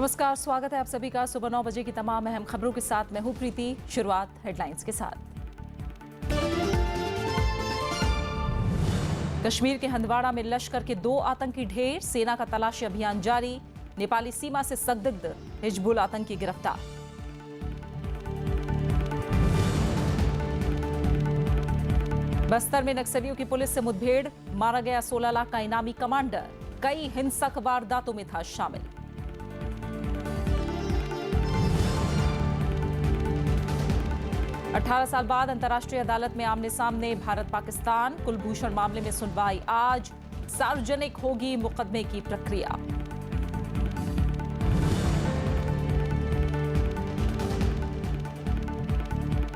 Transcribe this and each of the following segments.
नमस्कार, स्वागत है आप सभी का सुबह 9 बजे की तमाम अहम खबरों के साथ। मैं हूं प्रीति। शुरुआत हेडलाइंस के साथ। कश्मीर के हंदवाड़ा में लश्कर के 2 आतंकी ढेर, सेना का तलाशी अभियान जारी। नेपाली सीमा से संदिग्ध हिजबुल आतंकी गिरफ्तार। बस्तर में नक्सलियों की पुलिस से मुठभेड़, मारा गया 16 लाख का इनामी कमांडर। कई हिंसक वारदातों में था शामिल। अठारह साल बाद अंतर्राष्ट्रीय अदालत में आमने सामने भारत पाकिस्तान। कुलभूषण मामले में सुनवाई आज। सार्वजनिक होगी मुकदमे की प्रक्रिया।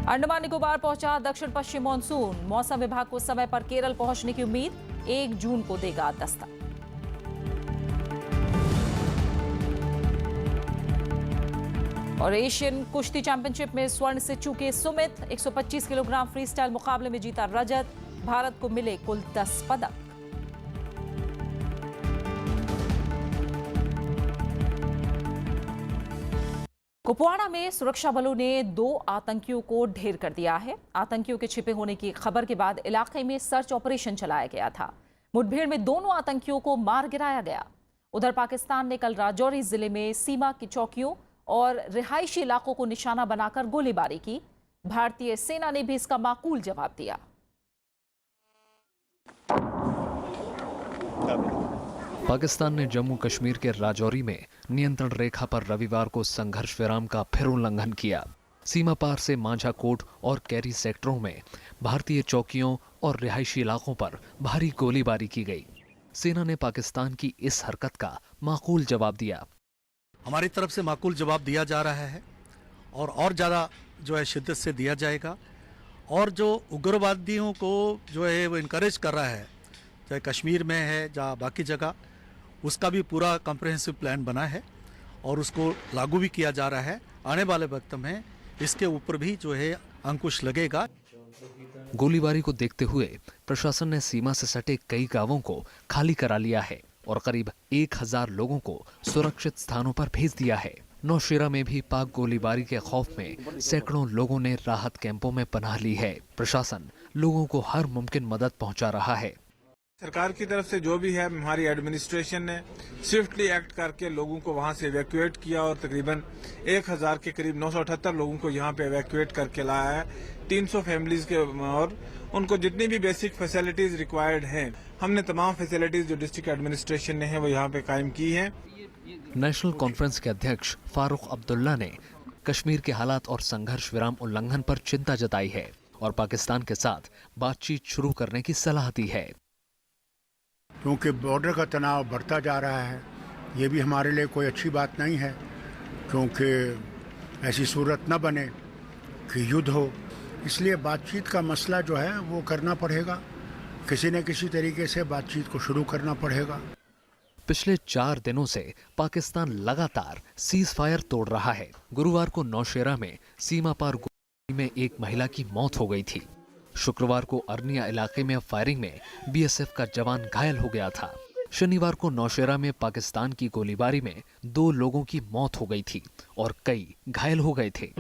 अंडमान निकोबार पहुंचा दक्षिण पश्चिम मानसून। मौसम विभाग को समय पर केरल पहुंचने की उम्मीद। 1 जून को देगा दस्तक। और एशियन कुश्ती चैंपियनशिप में स्वर्ण से चूके सुमित। 125 किलोग्राम फ्रीस्टाइल मुकाबले में जीता रजत। भारत को मिले कुल 10 पदक। कुपवाड़ा में सुरक्षा बलों ने 2 आतंकियों को ढेर कर दिया है। आतंकियों के छिपे होने की खबर के बाद इलाके में सर्च ऑपरेशन चलाया गया था। मुठभेड़ में दोनों आतंकियों को मार गिराया गया। उधर पाकिस्तान ने कल राजौरी जिले में सीमा की चौकियों और रिहायशी इलाकों को निशाना बनाकर गोलीबारी की। भारतीय सेना ने भी इसका माकूल जवाब दिया। पाकिस्तान ने जम्मू कश्मीर के राजौरी में नियंत्रण रेखा पर रविवार को संघर्ष विराम का फिर उल्लंघन किया। सीमा पार से मांझाकोट और कैरी सेक्टरों में भारतीय चौकियों और रिहायशी इलाकों पर भारी गोलीबारी की गई। सेना ने पाकिस्तान की इस हरकत का माकूल जवाब दिया। हमारी तरफ से माकूल जवाब दिया जा रहा है और ज़्यादा जो है शिद्दत से दिया जाएगा। और जो उग्रवादियों को जो है वो इनकरेज कर रहा है, चाहे कश्मीर में है या बाकी जगह, उसका भी पूरा कॉम्प्रिहेंसिव प्लान बना है और उसको लागू भी किया जा रहा है। आने वाले वक्त में इसके ऊपर भी जो है अंकुश लगेगा। गोलीबारी को देखते हुए प्रशासन ने सीमा से सटे कई गांवों को खाली करा लिया है और करीब 1000 लोगों को सुरक्षित स्थानों पर भेज दिया है। नौशेरा में भी पाक गोलीबारी के खौफ में सैकड़ों लोगों ने राहत कैंपों में पनाह ली है। प्रशासन लोगों को हर मुमकिन मदद पहुंचा रहा है। सरकार की तरफ से जो भी है, हमारी एडमिनिस्ट्रेशन ने स्विफ्टली एक्ट करके लोगों को वहां से इवैक्यूएट किया और तकरीबन 1000 के करीब 978 लोगों को यहां पे इवैक्यूएट करके लाया है। 300 फैमिलीज के और उनको जितनी भी बेसिक फैसिलिटीज रिक्वायर्ड हैं, हमने तमाम फैसिलिटीज जो डिस्ट्रिक्ट एडमिनिस्ट्रेशन ने है वो यहाँ पे कायम की है। नेशनल कॉन्फ्रेंस के अध्यक्ष फारूक अब्दुल्ला ने कश्मीर के हालात और संघर्ष विराम उल्लंघन पर चिंता जताई है और पाकिस्तान के साथ बातचीत शुरू करने की सलाह दी है। क्योंकि बॉर्डर का तनाव बढ़ता जा रहा है, ये भी हमारे लिए कोई अच्छी बात नहीं है, क्योंकि ऐसी सूरत न बने कि युद्ध हो। इसलिए बातचीत का मसला जो है वो करना पड़ेगा, किसी न किसी तरीके से बातचीत को शुरू करना पड़ेगा। पिछले 4 दिनों से पाकिस्तान लगातार सीज फायर तोड़ रहा है। गुरुवार को नौशेरा में सीमा पार गोलीबारी में एक महिला की मौत हो गई थी। शुक्रवार को अरनिया इलाके में फायरिंग में बीएसएफ का जवान घायल हो गया था। शनिवार को नौशेरा में पाकिस्तान की गोलीबारी में 2 लोगों की मौत हो गई थी और कई घायल हो गए थे।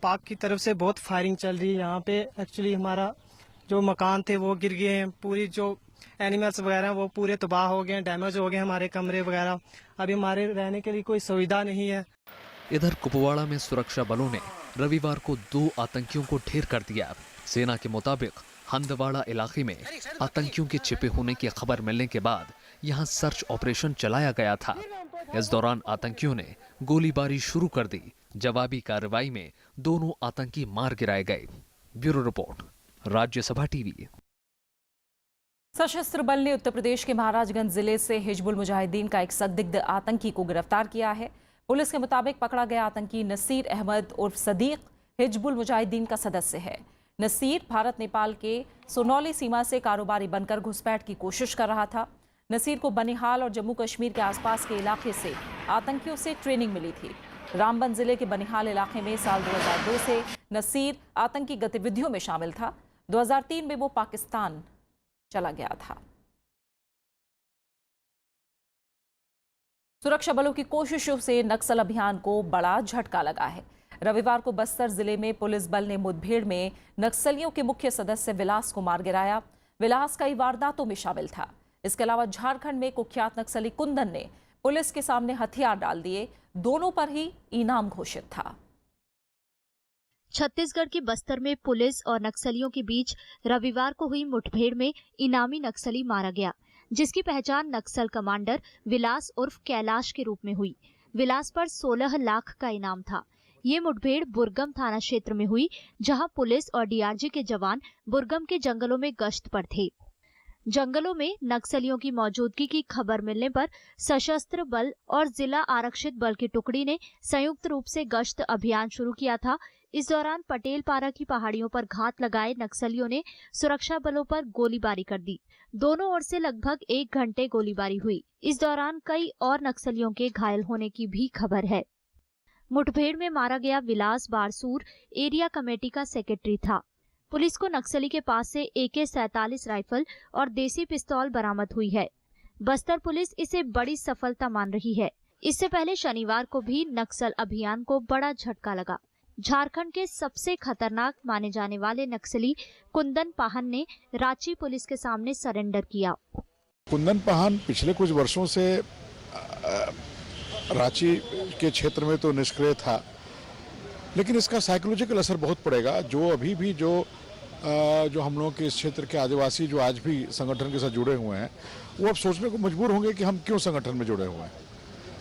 पाक की तरफ से बहुत फायरिंग चल रही है यहाँ पे। एक्चुअली हमारा जो मकान थे वो गिर गए हैं, पूरी जो एनिमल्स वगैरह वो पूरे तबाह हो गए, डैमेज हो गए हमारे कमरे वगैरह। अभी हमारे रहने के लिए कोई सुविधा नहीं है। इधर कुपवाड़ा में सुरक्षा बलों ने रविवार को 2 आतंकियों को ढेर कर दिया। सेना के मुताबिक हंदवाड़ा इलाके में आतंकियों के छिपे होने की खबर मिलने के बाद यहां सर्च ऑपरेशन चलाया गया था। इस दौरान आतंकियों ने गोलीबारी शुरू कर दी। जवाबी कार्रवाई में दोनों आतंकी मार गिराए गए। Bureau report, Rajya Sabha TV. सशस्त्र बल ने उत्तर प्रदेश के महाराजगंज जिले से हिजबुल मुजाहिदीन का एक संदिग्ध आतंकी को गिरफ्तार किया है। पुलिस के मुताबिक पकड़ा गया आतंकी नसीर अहमद उर्फ सदीक हिजबुल मुजाहिदीन का सदस्य है। नसीर भारत नेपाल के सोनौली सीमा से कारोबारी बनकर घुसपैठ की कोशिश कर रहा था। नसीर को बनिहाल और जम्मू कश्मीर के आसपास के इलाके से आतंकियों से ट्रेनिंग मिली थी। रामबन जिले के बनिहाल इलाके में साल 2002 से नसीर आतंकी गतिविधियों में शामिल था। 2003 में वो पाकिस्तान चला गया था। सुरक्षा बलों की कोशिशों से नक्सल अभियान को बड़ा झटका लगा है। रविवार को बस्तर जिले में पुलिस बल ने मुठभेड़ में नक्सलियों के मुख्य सदस्य विलास को मार गिराया। विलास कई वारदातों में शामिल था। इसके अलावा झारखंड में कुख्यात नक्सली कुंदन ने पुलिस के सामने हथियार डाल दिए। दोनों पर ही इनाम घोषित था। छत्तीसगढ़ के बस्तर में पुलिस और नक्सलियों के बीच रविवार को हुई मुठभेड़ में इनामी नक्सली मारा गया, जिसकी पहचान नक्सल कमांडर विलास उर्फ कैलाश के रूप में हुई। विलास पर 16 लाख का इनाम था। ये मुठभेड़ बुरगम थाना क्षेत्र में हुई, जहां पुलिस और डीआरजी के जवान बुरगम के जंगलों में गश्त पर थे। जंगलों में नक्सलियों की मौजूदगी की खबर मिलने पर सशस्त्र बल और जिला आरक्षित बल की टुकड़ी ने संयुक्त रूप से गश्त अभियान शुरू किया था। इस दौरान पटेलपारा की पहाड़ियों पर घात लगाए नक्सलियों ने सुरक्षा बलों पर गोलीबारी कर दी। दोनों ओर से लगभग 1 घंटे गोलीबारी हुई। इस दौरान कई और नक्सलियों के घायल होने की भी खबर है। मुठभेड़ में मारा गया विलास बारसूर एरिया कमेटी का सेक्रेटरी था। पुलिस को नक्सली के पास से AK-47 राइफल और देसी पिस्तौल बरामद हुई है। बस्तर पुलिस इसे बड़ी सफलता मान रही है। इससे पहले शनिवार को भी नक्सल अभियान को बड़ा झटका लगा। झारखंड के सबसे खतरनाक माने जाने वाले नक्सली कुंदन पाहन ने रांची पुलिस के सामने सरेंडर किया। कुंदन पाहन पिछले कुछ वर्षों से रांची के क्षेत्र में तो निष्क्रिय था, लेकिन इसका साइकोलॉजिकल असर बहुत पड़ेगा। जो अभी भी जो हम लोगों के इस क्षेत्र के आदिवासी जो आज भी संगठन के साथ जुड़े हुए हैं, वो अब सोचने को मजबूर होंगे कि हम क्यों संगठन में जुड़े हुए हैं।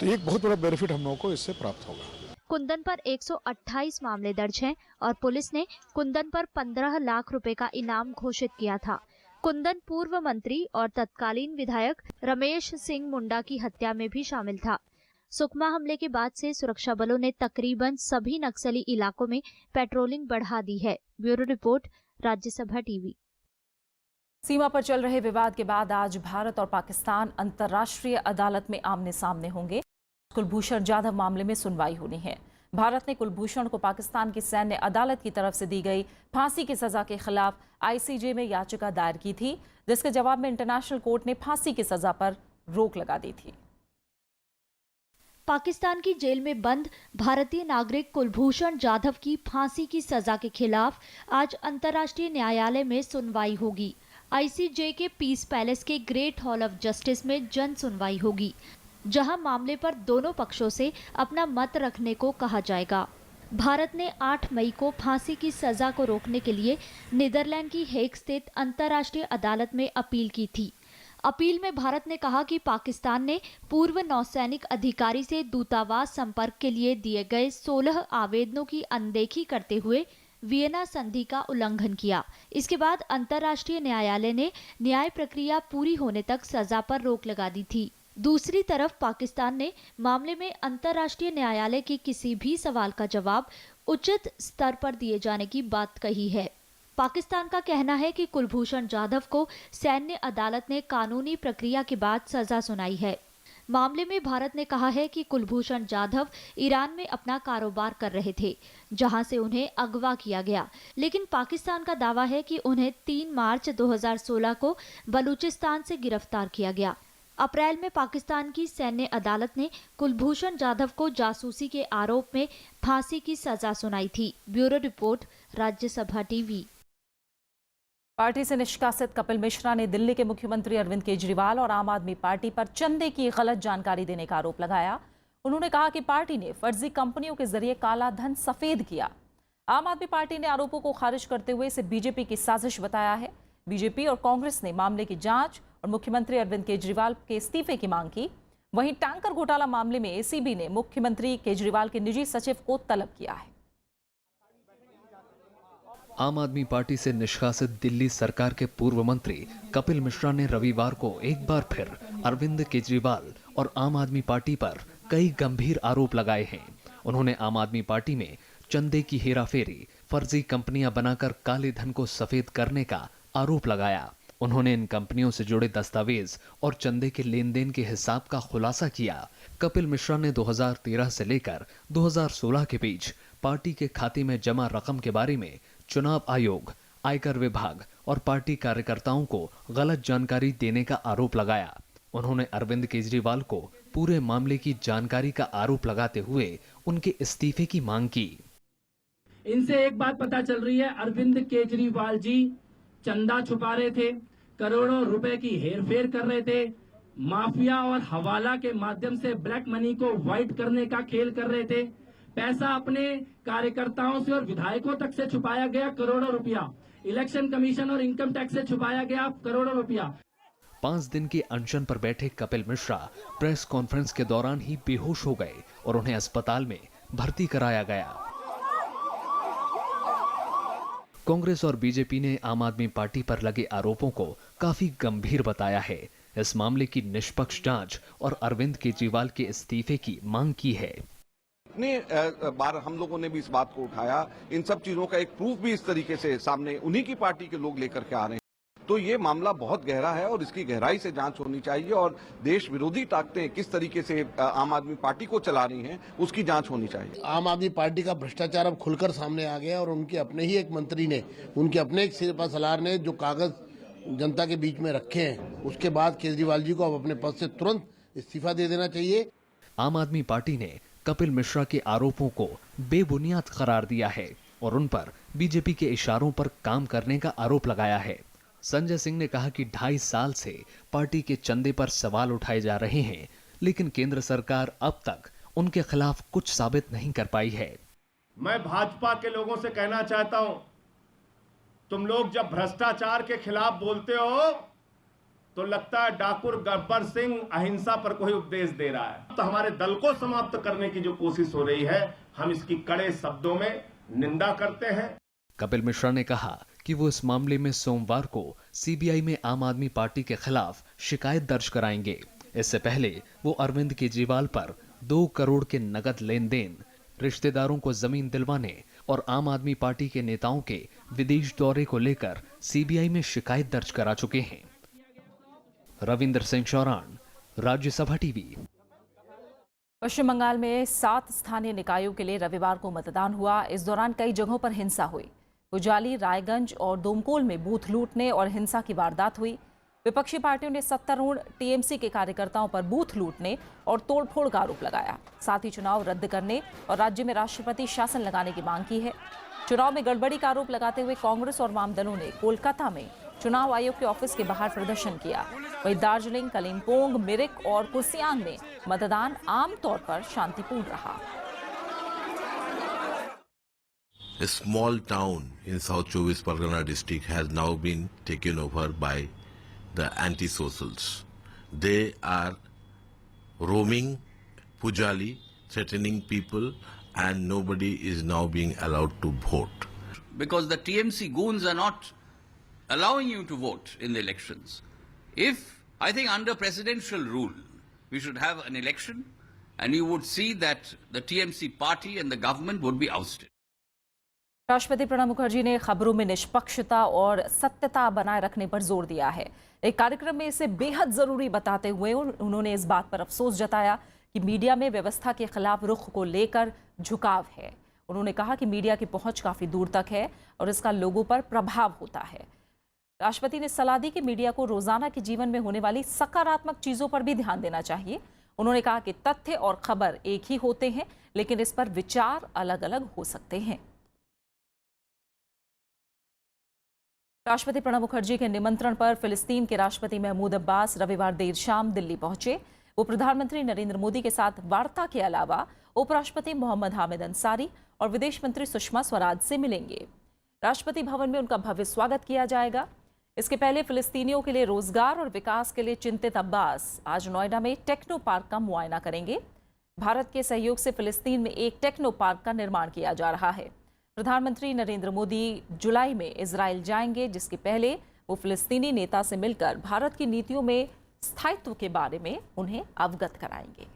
तो एक बहुत बड़ा बेनिफिट हम लोगों को इससे प्राप्त होगा। कुंदन पर 128 मामले दर्ज हैं और पुलिस ने कुंदन पर 15 लाख रुपए का इनाम घोषित किया था। कुंदन पूर्व मंत्री और तत्कालीन विधायक रमेश सिंह मुंडा की हत्या में भी शामिल था। सुकमा हमले के बाद से सुरक्षा बलों ने तकरीबन सभी नक्सली इलाकों में पेट्रोलिंग बढ़ा दी है। Bureau report, Rajya Sabha TV. सीमा पर चल रहे विवाद के बाद आज भारत और पाकिस्तान अंतर्राष्ट्रीय अदालत में आमने सामने होंगे। कुलभूषण जाधव मामले में सुनवाई होनी है। भारत ने कुलभूषण को पाकिस्तान की सैन्य अदालत की तरफ से दी गई फांसी की सजा के खिलाफ ICJ में याचिका दायर की थी, जिसके जवाब में इंटरनेशनल कोर्ट ने फांसी की सजा पर रोक लगा दी थी। पाकिस्तान की जेल में बंद भारतीय नागरिक कुलभूषण जाधव की फांसी की सजा के खिलाफ आज अंतर्राष्ट्रीय न्यायालय में सुनवाई होगी। ICJ के पीस पैलेस के ग्रेट हॉल ऑफ जस्टिस में जन सुनवाई होगी, जहां मामले पर दोनों पक्षों से अपना मत रखने को कहा जाएगा। भारत ने 8 मई को फांसी की सजा को रोकने के लिए नीदरलैंड की हेग स्थित अंतर्राष्ट्रीय अदालत में अपील की थी। अपील में भारत ने कहा कि पाकिस्तान ने पूर्व नौसैनिक अधिकारी से दूतावास संपर्क के लिए दिए गए 16 आवेदनों की अनदेखी करते हुए वियना संधि का उल्लंघन किया। इसके बाद अंतर्राष्ट्रीय न्यायालय ने न्याय प्रक्रिया पूरी होने तक सजा पर रोक लगा दी थी। दूसरी तरफ पाकिस्तान ने मामले में अंतर्राष्ट्रीय न्यायालय के किसी भी सवाल का जवाब उचित स्तर पर दिए जाने की बात कही है। पाकिस्तान का कहना है कि कुलभूषण जाधव को सैन्य अदालत ने कानूनी प्रक्रिया के बाद सजा सुनाई है। मामले में भारत ने कहा है कि कुलभूषण जाधव ईरान में अपना कारोबार कर रहे थे, जहां से उन्हें अगवा किया गया, लेकिन पाकिस्तान का दावा है कि उन्हें 3 मार्च 2016 को बलूचिस्तान से गिरफ्तार किया गया। अप्रैल में पाकिस्तान की सैन्य अदालत ने कुलभूषण जाधव को जासूसी के आरोप में फांसी की सजा सुनाई थी। Bureau report, Rajya Sabha TV. Party से निष्कासित कपिल मिश्रा ने दिल्ली के मुख्यमंत्री अरविंद केजरीवाल और आम आदमी पार्टी पर चंदे की गलत जानकारी देने का आरोप लगाया। उन्होंने कहा कि पार्टी ने फर्जी कंपनियों के जरिए काला धन सफेद किया। आम आदमी पार्टी ने आरोपों को खारिज करते हुए इसे बीजेपी की साजिश बताया है। बीजेपी और कांग्रेस ने मामले की जांच और मुख्यमंत्री अरविंद केजरीवाल के इस्तीफे की मांग की। वहीं टैंकर घोटाला मामले में ACB ने मुख्यमंत्री केजरीवाल के निजी सचिव को तलब किया है। आम आदमी पार्टी से निष्कासित दिल्ली सरकार के पूर्व मंत्री कपिल मिश्रा ने रविवार को एक बार फिर अरविंद केजरीवाल और आम आदमी पार्टी पर कई गंभीर आरोप लगाए हैं। उन्होंने आम आदमी पार्टी में चंदे की हेराफेरी, फर्जी कंपनियां बनाकर काले धन को सफेद करने का आरोप लगाया। उन्होंने इन कंपनियों से जुड़े दस्तावेज और चंदे के लेन देन के हिसाब का खुलासा किया। कपिल मिश्रा ने 2013 से लेकर 2016 के बीच पार्टी के खाते में जमा रकम के बारे में चुनाव आयोग, आयकर विभाग और पार्टी कार्यकर्ताओं को गलत जानकारी देने का आरोप लगाया। उन्होंने अरविंद केजरीवाल को पूरे मामले की जानकारी का आरोप लगाते हुए उनके इस्तीफे की मांग की। इनसे एक बात पता चल रही है, अरविंद केजरीवाल जी चंदा छुपा रहे थे, करोड़ों रुपए की हेरफेर कर रहे थे, माफिया और हवाला के माध्यम से ब्लैक मनी को व्हाइट करने का खेल कर रहे थे, पैसा अपने कार्यकर्ताओं से और विधायकों तक से छुपाया गया करोड़ों रुपया, इलेक्शन कमीशन और इनकम टैक्स से छुपाया गया करोड़ों रुपया। 5 दिन के अनशन पर बैठे कपिल मिश्रा प्रेस कॉन्फ्रेंस के दौरान ही बेहोश हो गए और उन्हें अस्पताल में भर्ती कराया गया। कांग्रेस और बीजेपी ने आम आदमी पार्टी पर लगे आरोपों को काफी गंभीर बताया है। इस मामले की निष्पक्ष जांच और अरविंद केजरीवाल के इस्तीफे की मांग की है। इतने बार हम लोगों ने भी इस बात को उठाया, इन सब चीजों का एक प्रूफ भी इस तरीके से सामने उन्हीं की पार्टी के लोग लेकर के आ रहे हैं। तो ये मामला बहुत गहरा है और इसकी गहराई से जांच होनी चाहिए और देश विरोधी ताकतें किस तरीके से आम आदमी पार्टी को चला रही हैं उसकी जांच होनी चाहिए। आम आदमी पार्टी का भ्रष्टाचार अब खुलकर सामने आ गया और उनके अपने ही एक मंत्री ने, उनके अपने एक शिल्पा सलार ने जो कागज जनता के बीच में रखे हैं, उसके बाद केजरीवाल जी को अब अपने पद से तुरंत इस्तीफा दे देना चाहिए। आम आदमी पार्टी ने कपिल मिश्रा के आरोपों को बेबुनियाद करार दिया है और उन पर बीजेपी के इशारों पर काम करने का आरोप लगाया है। संजय सिंह ने कहा कि 2.5 साल से पार्टी के चंदे पर सवाल उठाए जा रहे हैं, लेकिन केंद्र सरकार अब तक उनके खिलाफ कुछ साबित नहीं कर पाई है। मैं भाजपा के लोगों से कहना चाहता हूं, तुम लोग जब भ्रष्टाचार के खिलाफ बोलते हो तो लगता है डाकुर गब्बर सिंह अहिंसा पर कोई उपदेश दे रहा है। तो हमारे दल को समाप्त करने की जो कोशिश हो रही है, हम इसकी कड़े शब्दों में निंदा करते हैं। कपिल मिश्रा ने कहा कि वो इस मामले में सोमवार को सीबीआई में आम आदमी पार्टी के खिलाफ शिकायत दर्ज कराएंगे। इससे पहले वो अरविंद केजरीवाल पर 2 करोड़ के नकद लेन देन, रिश्तेदारों को जमीन दिलवाने और आम आदमी पार्टी के नेताओं के विदेश दौरे को लेकर सीबीआई में शिकायत दर्ज करा चुके हैं। रविंद्र सिंह चौरान, राज्यसभा टीवी। पश्चिम बंगाल में 7 स्थानीय निकायों के लिए रविवार को मतदान हुआ। इस दौरान कई जगहों पर हिंसा हुई। उजाली, रायगंज और डोमकोल में बूथ लूटने और हिंसा की वारदात हुई। विपक्षी पार्टियों ने सत्तारूढ़ टीएमसी के कार्यकर्ताओं पर बूथ लूटने और तोड़फोड़ का आरोप लगाया। साथ ही चुनाव रद्द करने और राज्य में राष्ट्रपति शासन लगाने की मांग की है। चुनाव में गड़बड़ी का आरोप लगाते हुए कांग्रेस और वाम दलों ने कोलकाता में चुनाव आयोग के ऑफिस के बाहर प्रदर्शन किया। वहीं दार्जिलिंग, कलिम्पोंग, मिरिक और कुर्सियांग में मतदान आमतौर पर शांतिपूर्ण रहा। A small town in South Chowbis Pargana district has now been taken over by the anti-socials. They are roaming Pujali, threatening people, and nobody is now being allowed to vote. Because the TMC goons are not allowing you to vote in the elections. I think under presidential rule, we should have an election and you would see that the TMC party and the government would be ousted. राष्ट्रपति प्रणब मुखर्जी ने खबरों में निष्पक्षता और सत्यता बनाए रखने पर जोर दिया है। एक कार्यक्रम में इसे बेहद जरूरी बताते हुए उन्होंने इस बात पर अफसोस जताया कि मीडिया में व्यवस्था के खिलाफ रुख को लेकर झुकाव है। उन्होंने कहा कि मीडिया की पहुंच काफी दूर तक है और इसका लोगों पर प्रभाव होता है। राष्ट्रपति ने सलाह दी कि मीडिया को रोजाना के जीवन में होने वाली सकारात्मक चीजों पर भी ध्यान देना चाहिए। उन्होंने कहा कि तथ्य और खबर एक ही होते हैं, लेकिन इस पर विचार अलग अलग हो सकते हैं। राष्ट्रपति प्रणब मुखर्जी के निमंत्रण पर फिलिस्तीन के राष्ट्रपति महमूद अब्बास रविवार देर शाम दिल्ली पहुंचे। वो प्रधानमंत्री नरेंद्र मोदी के साथ वार्ता के अलावा उपराष्ट्रपति मोहम्मद हामिद अंसारी और विदेश मंत्री सुषमा स्वराज से मिलेंगे। राष्ट्रपति भवन में उनका भव्य स्वागत किया जाएगा। इसके पहले फिलिस्तीनियों के लिए रोजगार और विकास के लिए चिंतित अब्बास आज नोएडा में टेक्नो पार्क का मुआयना करेंगे। भारत के सहयोग से फिलिस्तीन में एक टेक्नो पार्क का निर्माण किया जा रहा है। प्रधानमंत्री नरेंद्र मोदी जुलाई में इजराइल जाएंगे, जिसके पहले वो फिलिस्तीनी नेता से मिलकर भारत की नीतियों में स्थायित्व के बारे में उन्हें अवगत कराएंगे।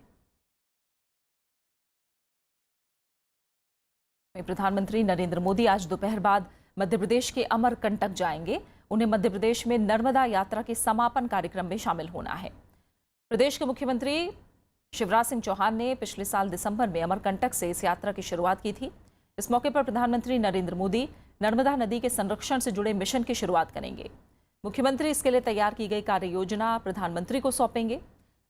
प्रधानमंत्री नरेंद्र मोदी आज दोपहर बाद मध्य प्रदेश के अमरकंटक जाएंगे। उन्हें मध्य प्रदेश में नर्मदा यात्रा के समापन कार्यक्रम में शामिल होना है। प्रदेश के मुख्यमंत्री शिवराज सिंह चौहान ने पिछले साल दिसंबर में अमरकंटक से इस यात्रा की शुरुआत की थी। इस मौके पर प्रधानमंत्री नरेंद्र मोदी नर्मदा नदी के संरक्षण से जुड़े मिशन की शुरुआत करेंगे। मुख्यमंत्री इसके लिए तैयार की गई कार्य योजना प्रधानमंत्री को सौंपेंगे।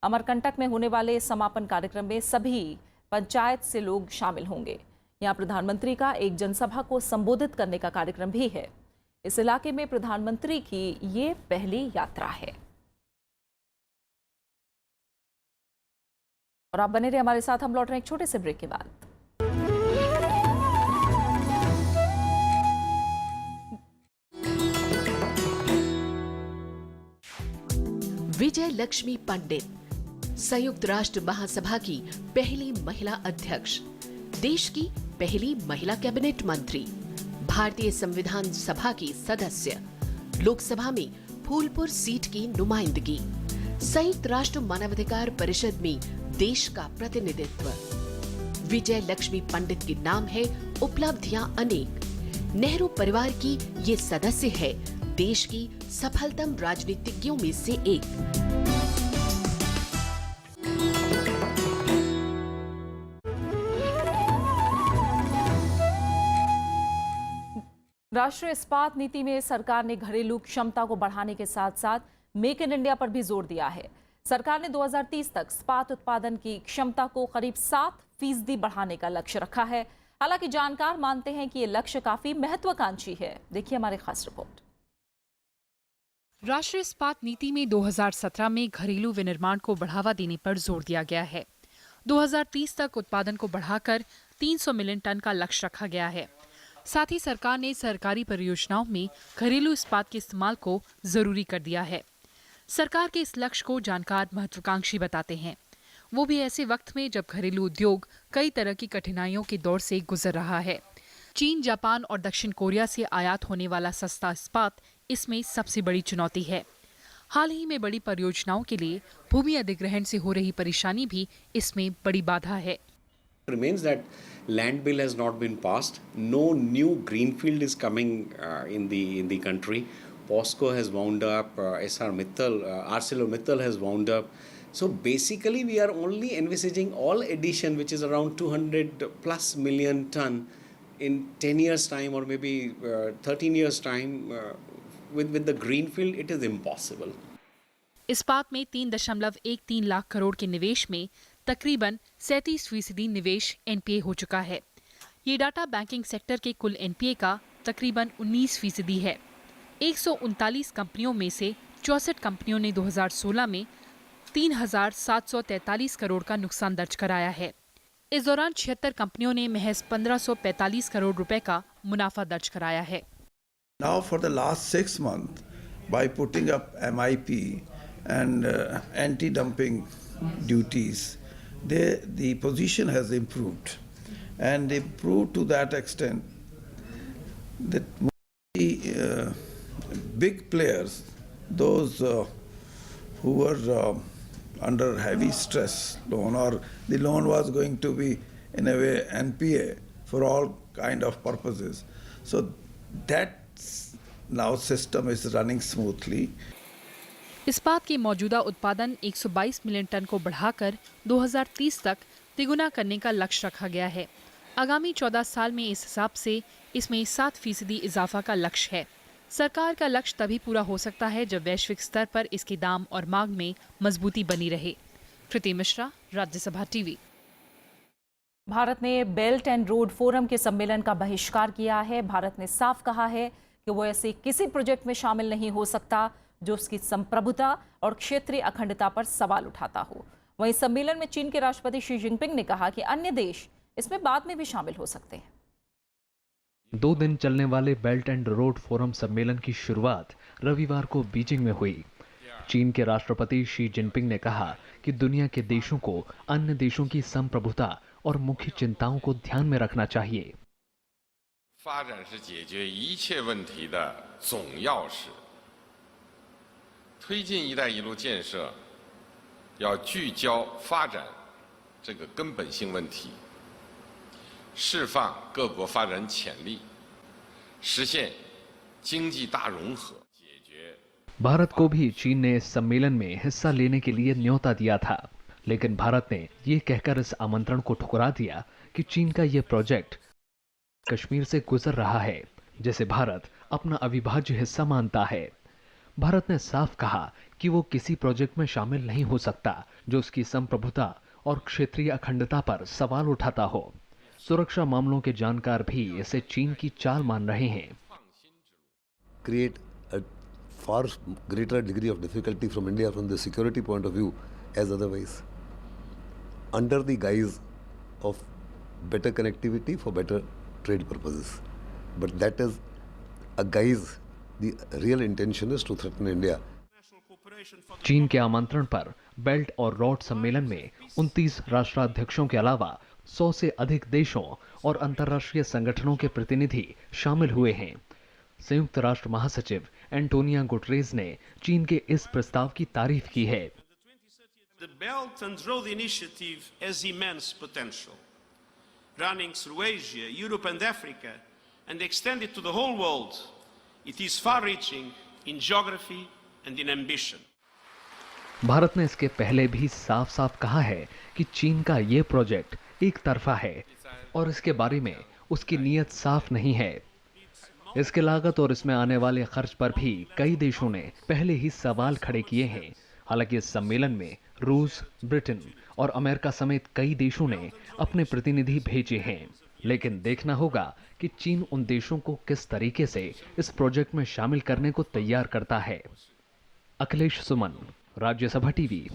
अमरकंटक में होने वाले इस समापन कार्यक्रम में सभी पंचायत से लोग शामिल होंगे। यहाँ प्रधानमंत्री का एक जनसभा को संबोधित करने का कार्यक्रम भी है। इस इलाके में प्रधानमंत्री की ये पहली यात्रा है। और आप बने रहे हमारे साथ, हम लौट रहे हैं एक छोटे से ब्रेक के बाद। विजय लक्ष्मी पंडित, संयुक्त राष्ट्र महासभा की पहली महिला अध्यक्ष, देश की पहली महिला कैबिनेट मंत्री, भारतीय संविधान सभा की सदस्य, लोकसभा में फूलपुर सीट की नुमाइंदगी, संयुक्त राष्ट्र मानवाधिकार परिषद में देश का प्रतिनिधित्व। विजय लक्ष्मी पंडित के नाम है उपलब्धियां अनेक। नेहरू परिवार की ये सदस्य है देश की सफलतम राजनीतिज्ञों में से एक। राष्ट्रीय इस्पात नीति में सरकार ने घरेलू क्षमता को बढ़ाने के साथ साथ मेक इन इंडिया पर भी जोर दिया है। सरकार ने 2030 तक इस्पात उत्पादन की क्षमता को करीब 7% बढ़ाने का लक्ष्य रखा है। हालांकि जानकार मानते हैं कि ये लक्ष्य काफी महत्वाकांक्षी है। देखिए हमारी खास रिपोर्ट। राष्ट्रीय इस्पात नीति में 2017 में घरेलू विनिर्माण को बढ़ावा देने पर जोर दिया गया है। 2030 तक उत्पादन को बढ़ाकर 300 मिलियन टन का लक्ष्य रखा गया है। साथ ही सरकार ने सरकारी परियोजनाओं में घरेलू इस्पात के इस्तेमाल को जरूरी कर दिया है। सरकार के इस लक्ष्य को जानकार महत्वाकांक्षी बताते हैं, वो भी ऐसे वक्त में जब घरेलू उद्योग कई तरह की कठिनाइयों के दौर से गुजर रहा है। चीन, जापान और दक्षिण कोरिया से आयात होने वाला सस्ता इस्पात इसमें सबसे बड़ी चुनौती है। हाल ही में बड़ी परियोजनाओं के लिए भूमि अधिग्रहण से हो रही परेशानी भी इसमें बड़ी बाधा है। Remains that land bill has not been passed. No new greenfield is coming in the country. POSCO has wound up. SR Mittal, ArcelorMittal has wound up. So basically, we are only envisaging all addition, which is around 200 plus million ton, in 10 years' time or maybe 13 years' time. With the greenfield, it is impossible. इस्पात में 3.13 लाख करोड़ के निवेश में तकरीबन 37% निवेश NPA हो चुका है। ये डाटा बैंकिंग सेक्टर के कुल एनपीए का तकरीबन 19% है। 139 कंपनियों में से 64 कंपनियों ने 2016 में 3,743 करोड़ का नुकसान दर्ज कराया है। इस दौरान 76 कंपनियों ने महज 1,545 करोड़ रुपए का मुनाफा दर्ज कराया है। Now for the last 6 months, by putting up MIP and anti-dumping duties, the position has improved, and improved to that extent that the big players, those who were under heavy stress loan, or the loan was going to be in a way NPA for all kind of purposes, so that now system is running smoothly. इस्पात के मौजूदा उत्पादन 122 million ton को बढ़ाकर 2030 तक तिगुना करने का लक्ष्य रखा गया है। आगामी 14 साल में इस हिसाब से इसमें 7% इजाफा का लक्ष्य है। सरकार का लक्ष्य तभी पूरा हो सकता है जब वैश्विक स्तर पर इसके दाम और मांग में मजबूती बनी रहे। कृति मिश्रा, राज्यसभा टीवी। भारत ने बेल्ट एंड रोड फोरम के सम्मेलन का बहिष्कार किया है। भारत ने साफ कहा है कि वो ऐसे किसी प्रोजेक्ट में शामिल नहीं हो सकता जो उसकी संप्रभुता और क्षेत्रीय अखंडता पर सवाल उठाता हो। वहीं सम्मेलन में चीन के राष्ट्रपति शी जिनपिंग ने कहा कि अन्य देश इसमें बाद में भी शामिल हो सकते हैं। 2 दिन चलने वाले बेल्ट एंड रोड फोरम सम्मेलन की शुरुआत रविवार को बीजिंग में हुई। चीन के राष्ट्रपति शी जिनपिंग ने कहा कि दुनिया के देशों को अन्य देशों की संप्रभुता और मुख्य चिंताओं को ध्यान में रखना चाहिए। 发展是解决一切问题的总钥匙。推进“一带一路”建设，要聚焦发展这个根本性问题，释放各国发展潜力，实现经济大融合，解决。भारत को भी चीन ने इस सम्मेलन में हिस्सा लेने के लिए न्योता दिया था, लेकिन भारत ने ये कहकर इस आमंत्रण को ठुकरा दिया कि चीन का ये प्रोजेक्ट कश्मीर से गुजर रहा है, जिसे भारत अपना अविभाज्य हिस्सा मानता है। भारत ने साफ कहा कि वो किसी प्रोजेक्ट में शामिल नहीं हो सकता जो उसकी संप्रभुता और क्षेत्रीय अखंडता पर सवाल उठाता हो। सुरक्षा मामलों के जानकार भी इसे चीन की चाल मान रहे हैं। Create a far greater degree of difficulty from India from the security point of view as otherwise, under the guise of better connectivity for better trade purposes. But that is a guise. The real intention is to threaten India. चीन के आमंत्रण पर belt और road सम्मेलन में 29 राष्ट्राध्यक्षों के अलावा 100 से अधिक देशों और अंतर्राष्ट्रीय संगठनों के प्रतिनिधि शामिल हुए हैं। संयुक्त राष्ट्र महासचिव एंटोनियो गुटेरेस ने चीन के इस प्रस्ताव की तारीफ की है। The Belt and Road Initiative has immense potential, running through Asia, Europe and Africa, and extended to the whole world. It is far-reaching in geography and in ambition. Bharat ने इसके पहले भी साफ साफ कहा है कि चीन का ये प्रोजेक्ट एक तरफा है और इसके बारे में उसकी नीयत साफ नहीं है। इसके लागत और इसमें आने वाले खर्च पर भी कई देशों ने पहले ही सवाल खड़े किए हैं। हालांकि इस सम्मेलन में रूस, ब्रिटेन और अमेरिका समेत कई देशों ने अपने प्रतिनिधि भेजे हैं, लेकिन देखना होगा कि चीन उन देशों को किस तरीके से इस प्रोजेक्ट में शामिल करने को तैयार करता है। अखिलेश सुमन, राज्यसभा टीवी।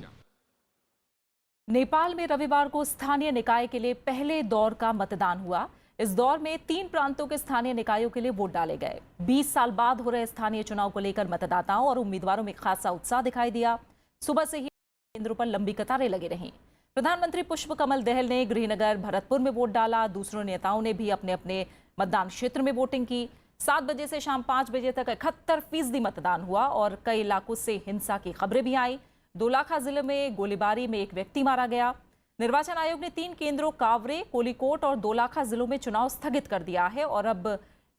नेपाल में रविवार को स्थानीय निकाय के लिए पहले दौर का मतदान हुआ। इस दौर में 3 प्रांतों के स्थानीय निकायों के लिए वोट डाले गए। 20 साल बाद हो रहे स्थानीय चुनाव को लेकर मतदाताओं और उम्मीदवारों में खासा उत्साह दिखाई दिया। सुबह से ही केंद्रों पर लंबी कतारें लगी रहीं। प्रधानमंत्री पुष्प कमल दहल ने गृहनगर भरतपुर में वोट डाला। दूसरों नेताओं ने भी अपने अपने मतदान क्षेत्र में वोटिंग की। 7 बजे से शाम 5 बजे तक 71% मतदान हुआ और कई इलाकों से हिंसा की खबरें भी आई। दोलाखा जिले में गोलीबारी में एक व्यक्ति मारा गया। निर्वाचन आयोग ने 3 केंद्रों कावरे, कोलिकोट और दोलाखा जिलों में चुनाव स्थगित कर दिया है और अब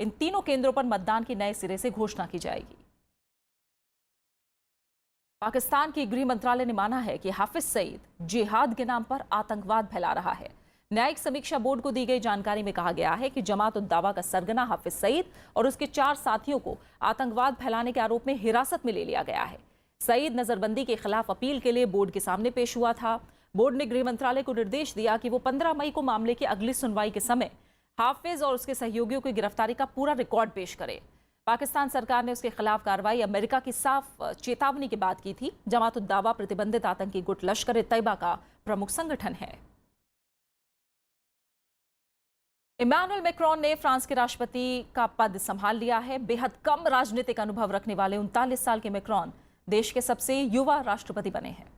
इन तीनों केंद्रों पर मतदान की नए सिरे से घोषणा की जाएगी। पाकिस्तान की गृह मंत्रालय ने माना है कि हाफिज सईद जिहाद के नाम पर आतंकवाद फैला रहा है। न्यायिक समीक्षा बोर्ड को दी गई जानकारी में कहा गया है कि जमात उद दावा का सरगना हाफिज सईद और उसके 4 साथियों को आतंकवाद फैलाने के आरोप में हिरासत में ले लिया गया है। सईद नजरबंदी के खिलाफ अपील के लिए बोर्ड के सामने पेश हुआ था। बोर्ड ने गृह मंत्रालय को निर्देश दिया कि वो 15 मई को मामले की अगली सुनवाई के समय हाफिज और उसके सहयोगियों की गिरफ्तारी का पूरा रिकॉर्ड पेश करे। पाकिस्तान सरकार ने उसके खिलाफ कार्रवाई अमेरिका की साफ चेतावनी के बाद की थी। जमात उद दावा प्रतिबंधित आतंकी गुट लश्कर ए तैयबा का प्रमुख संगठन है। इमैनुअल मैक्रोन ने फ्रांस के राष्ट्रपति का पद संभाल लिया है। बेहद कम राजनीतिक अनुभव रखने वाले 39 साल के मैक्रोन देश के सबसे युवा राष्ट्रपति बने हैं।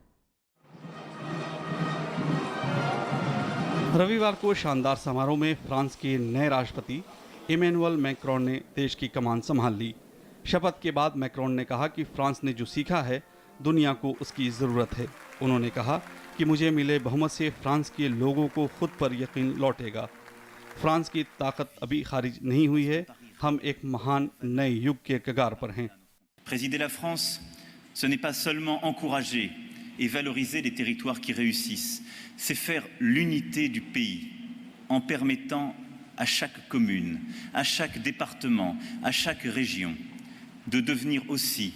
रविवार को शानदार समारोह में फ्रांस के नए राष्ट्रपति इमैनुअल मैक्रोन ने देश की कमान संभाल ली। शपथ के बाद मैक्रोन ने कहा कि फ्रांस ने जो सीखा है दुनिया को उसकी ज़रूरत है। उन्होंने कहा कि मुझे मिले बहुमत से फ्रांस के लोगों को खुद पर यकीन लौटेगा। फ्रांस की ताकत अभी खारिज नहीं हुई है। हम एक महान नए युग के कगार पर हैं। Présider la France, ce n'est pas seulement encourager et valoriser les territoires qui réussissent, c'est faire l'unité du pays en permettant à chaque commune, à chaque département, à chaque région de devenir aussi।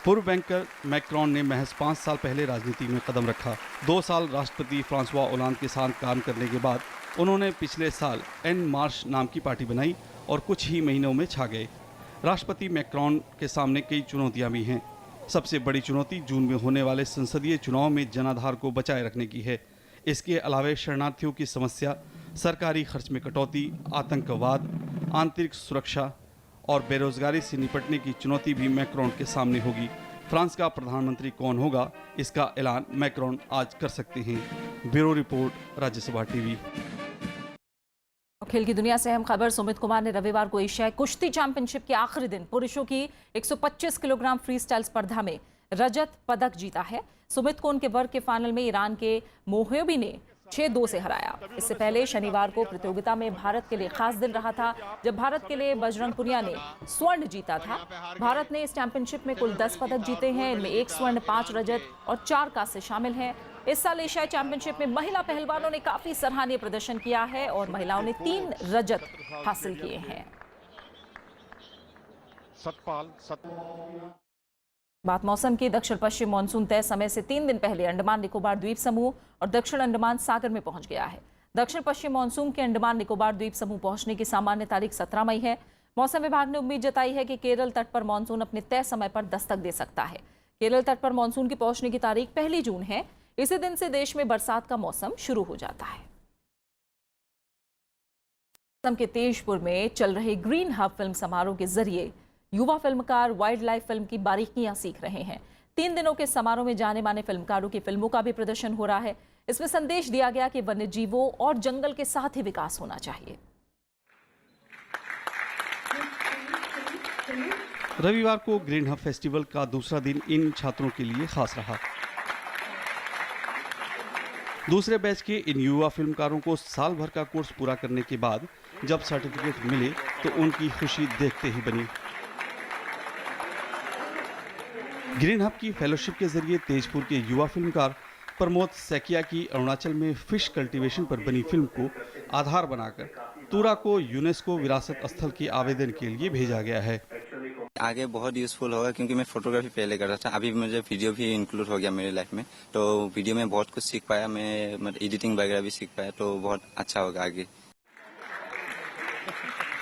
पूर्व बैंकर मैक्रोन ने महज 5 साल पहले राजनीति में कदम रखा। 2 साल राष्ट्रपति फ्रांसवा ओलांद के साथ काम करने के बाद उन्होंने पिछले साल एन मार्श नाम की पार्टी बनाई और कुछ ही महीनों में छा गए। राष्ट्रपति मैक्रोन के सामने कई चुनौतियां भी हैं। सबसे बड़ी चुनौती जून में होने वाले संसदीय चुनाव में जनाधार को बचाए रखने की है। इसके अलावा शरणार्थियों की समस्या, सरकारी खर्च में कटौती, आतंकवाद, आंतरिक सुरक्षा और बेरोजगारी से निपटने की चुनौती भी मैक्रोन के सामने होगी। फ्रांस का प्रधानमंत्री कौन होगा, इसका ऐलान मैक्रोन आज कर सकते हैं। Bureau report, Rajya Sabha TV. खेल की दुनिया से अहम खबर। सुमित कुमार ने रविवार को एशियाई कुश्ती चैंपियनशिप के आखिरी दिन पुरुषों की 125 किलोग्राम फ्री स्टाइल स्पर्धा में रजत पदक जीता है। सुमित को उनके वर्ग के फाइनल में ईरान के मोहयोबी ने 6-2 से हराया। इससे पहले शनिवार को प्रतियोगिता में भारत के लिए खास दिन रहा था, जब भारत के लिए बजरंग पुनिया ने स्वर्ण जीता था। भारत ने इस चैंपियनशिप में कुल 10 पदक जीते हैं। इनमें 1 स्वर्ण, 5 रजत और 4 कांस्य शामिल हैं। इस साल एशियाई चैंपियनशिप में महिला पहलवानों ने काफी सराहनीय प्रदर्शन किया है और महिलाओं ने 3 रजत हासिल किए हैं। बात मौसम की। दक्षिण पश्चिम मानसून तय समय से 3 दिन पहले अंडमान निकोबार द्वीप समूह और दक्षिण अंडमान सागर में पहुंच गया है। दक्षिण पश्चिम मानसून के अंडमान निकोबार द्वीप समूह पहुंचने की सामान्य तारीख 17 मई है। मौसम विभाग ने उम्मीद जताई है कि केरल तट पर मानसून अपने तय समय पर दस्तक दे सकता है। केरल तट पर मानसून की पहुंचने की तारीख 1 जून है। इसी दिन से देश में बरसात का मौसम शुरू हो जाता है। असम के तेजपुर में चल रहे ग्रीन हब फिल्म समारोह के जरिए युवा फिल्मकार वाइल्ड लाइफ फिल्म की बारीकियां सीख रहे हैं। 3 दिनों के समारोह में जाने माने फिल्मकारों की फिल्मों का भी प्रदर्शन हो रहा है। इसमें संदेश दिया गया कि वन्य जीवों और जंगल के साथ ही विकास होना चाहिए। रविवार को ग्रीन हब फेस्टिवल का दूसरा दिन इन छात्रों के लिए खास रहा। दूसरे बैच के इन युवा फिल्मकारों को साल भर का कोर्स पूरा करने के बाद जब सर्टिफिकेट मिले तो उनकी खुशी देखते ही बनी। ग्रीन हब की फेलोशिप के जरिए तेजपुर के युवा फिल्मकार प्रमोद सैकिया की अरुणाचल में फिश कल्टीवेशन पर बनी फिल्म को आधार बनाकर तुरा को यूनेस्को विरासत स्थल के आवेदन के लिए भेजा गया है। आगे बहुत यूजफुल होगा क्योंकि मैं फोटोग्राफी पहले करता था, अभी मुझे वीडियो भी इंक्लूड हो गया मेरी लाइफ में, तो वीडियो में बहुत कुछ सीख पाया, मैं एडिटिंग वगैरह भी सीख पाया, तो बहुत अच्छा होगा आगे।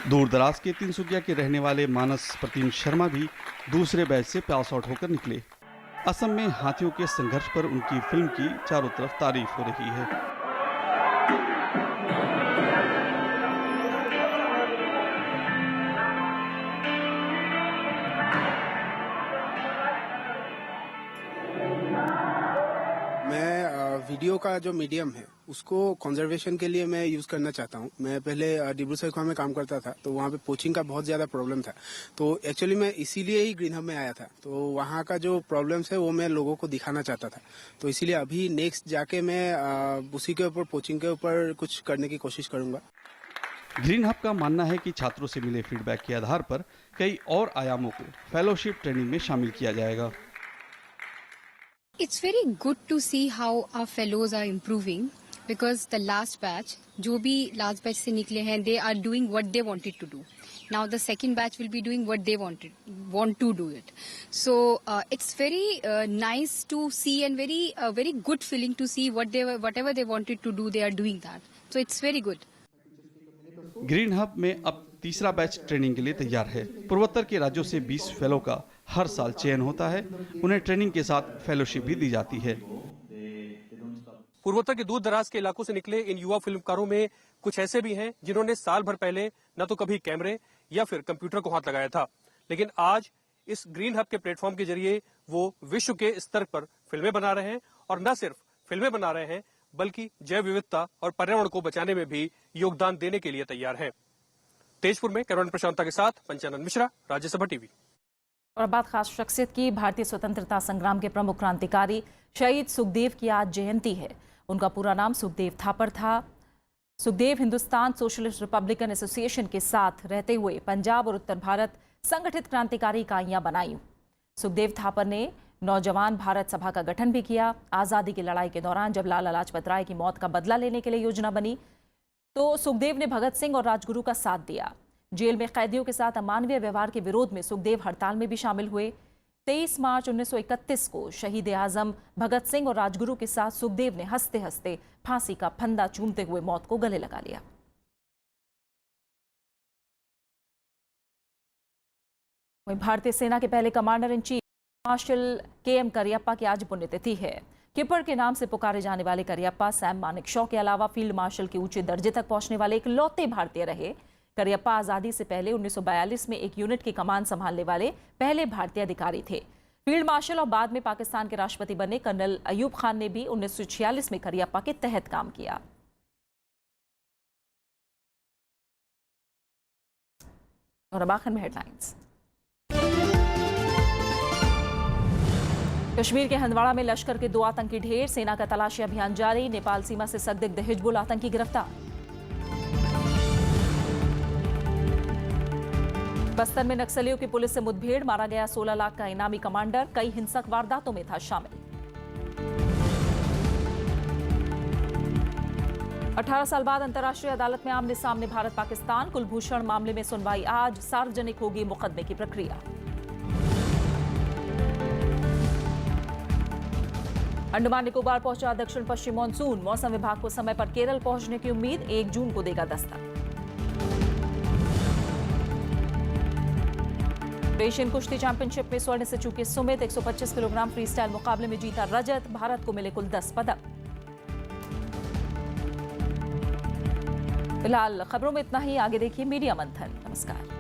दूर दराज के तिनसुकिया के रहने वाले मानस प्रतिम शर्मा भी दूसरे बैच से पास आउट होकर निकले। असम में हाथियों के संघर्ष पर उनकी फिल्म की चारों तरफ तारीफ हो रही है। वीडियो का जो मीडियम है उसको कंजर्वेशन के लिए मैं यूज करना चाहता हूँ। मैं पहले डिब्रूसैखवा में काम करता था, तो वहाँ पे पोचिंग का बहुत ज्यादा प्रॉब्लम था, तो एक्चुअली मैं इसीलिए ही ग्रीन हब में आया था। तो वहाँ का जो प्रॉब्लम्स है वो मैं लोगों को दिखाना चाहता था, तो इसीलिए अभी नेक्स्ट जाके मैं उसी के ऊपर पोचिंग के ऊपर कुछ करने की कोशिश करूंगा। ग्रीन हब का मानना है कि छात्रों से मिले फीडबैक के आधार पर कई और आयामों को फेलोशिप ट्रेनिंग में शामिल किया जाएगा। It's very good to see how our fellows are improving because the last batch, जो भी last batch से निकले हैं, they are doing what they wanted to do. Now the second batch will be doing what they want to do it. So it's very nice to see and very good feeling to see whatever they wanted to do, they are doing that. So it's very good. Green hub में अब तीसरा batch training के लिए तैयार है। पूर्वोत्तर के राज्यों से 20 फेलो का हर साल चयन होता है। उन्हें ट्रेनिंग के साथ फेलोशिप भी दी जाती है। पूर्वोत्तर के दूर दराज के इलाकों से निकले इन युवा फिल्मकारों में कुछ ऐसे भी हैं जिन्होंने साल भर पहले न तो कभी कैमरे या फिर कंप्यूटर को हाथ लगाया था, लेकिन आज इस ग्रीन हब के प्लेटफॉर्म के जरिए वो विश्व के स्तर पर फिल्में बना रहे हैं, और न सिर्फ फिल्में बना रहे हैं बल्कि जैव विविधता और पर्यावरण को बचाने में भी योगदान देने के लिए तैयार हैं। तेजपुर में कैमरामैन प्रशांता के साथ पंचानंद मिश्रा, राज्यसभा टीवी। और बात खास शख्सियत की। भारतीय स्वतंत्रता संग्राम के प्रमुख क्रांतिकारी शहीद सुखदेव की आज जयंती है। उनका पूरा नाम सुखदेव थापर था। Sukhdev Hindustan socialist Republican association के साथ रहते हुए पंजाब और उत्तर भारत संगठित क्रांतिकारी इकाइयां बनाई। सुखदेव थापर ने नौजवान भारत सभा का गठन भी किया। आज़ादी की लड़ाई के दौरान जब लाला लाजपत राय की मौत का बदला लेने के लिए योजना बनी तो सुखदेव ने भगत सिंह और राजगुरु का साथ दिया। जेल में कैदियों के साथ अमानवीय व्यवहार के विरोध में सुखदेव हड़ताल में भी शामिल हुए। 23 मार्च 1931 को शहीद आजम भगत सिंह और राजगुरु के साथ सुखदेव ने हंसते हंसते फांसी का फंदा चूमते हुए मौत को गले लगा लिया। वहीं भारतीय सेना के पहले commander in chief marshal KM Cariappa की आज पुण्यतिथि है। किपर के नाम से पुकारे जाने वाले करियप्पा सैम मानेकशॉ के अलावा फील्ड मार्शल के ऊंचे दर्जे तक पहुंचने वाले इकलौते भारतीय रहे। करियप्पा आज़ादी से पहले 1942 में एक यूनिट की कमान संभालने वाले पहले भारतीय अधिकारी थे। फील्ड मार्शल और बाद में पाकिस्तान के राष्ट्रपति बने कर्नल अयूब खान ने भी 1946 में करियप्पा के तहत काम किया। और अब आखिर में हेडलाइंस। कश्मीर के हंदवाड़ा में लश्कर के 2 आतंकी ढेर, सेना का तलाशी अभियान जारी। नेपाल सीमा से संदिग्ध हिजबुल आतंकी गिरफ्तार। बस्तर में नक्सलियों की पुलिस से मुठभेड़, मारा गया 16 लाख का इनामी कमांडर, कई हिंसक वारदातों में था शामिल। 18 साल बाद अंतर्राष्ट्रीय अदालत में आमने सामने भारत पाकिस्तान, कुलभूषण मामले में सुनवाई आज, सार्वजनिक होगी मुकदमे की प्रक्रिया। अंडमान निकोबार पहुंचा दक्षिण पश्चिम मानसून, मौसम विभाग को समय पर केरल पहुंचने की उम्मीद, 1 जून को देगा दस्तक। एशियन कुश्ती चैंपियनशिप में स्वर्ण से चूके सुमित, 125 किलोग्राम फ्री स्टाइल मुकाबले में जीता रजत, भारत को मिले कुल 10 पदक। फिलहाल खबरों में इतना ही, आगे देखिए मीडिया मंथन। नमस्कार।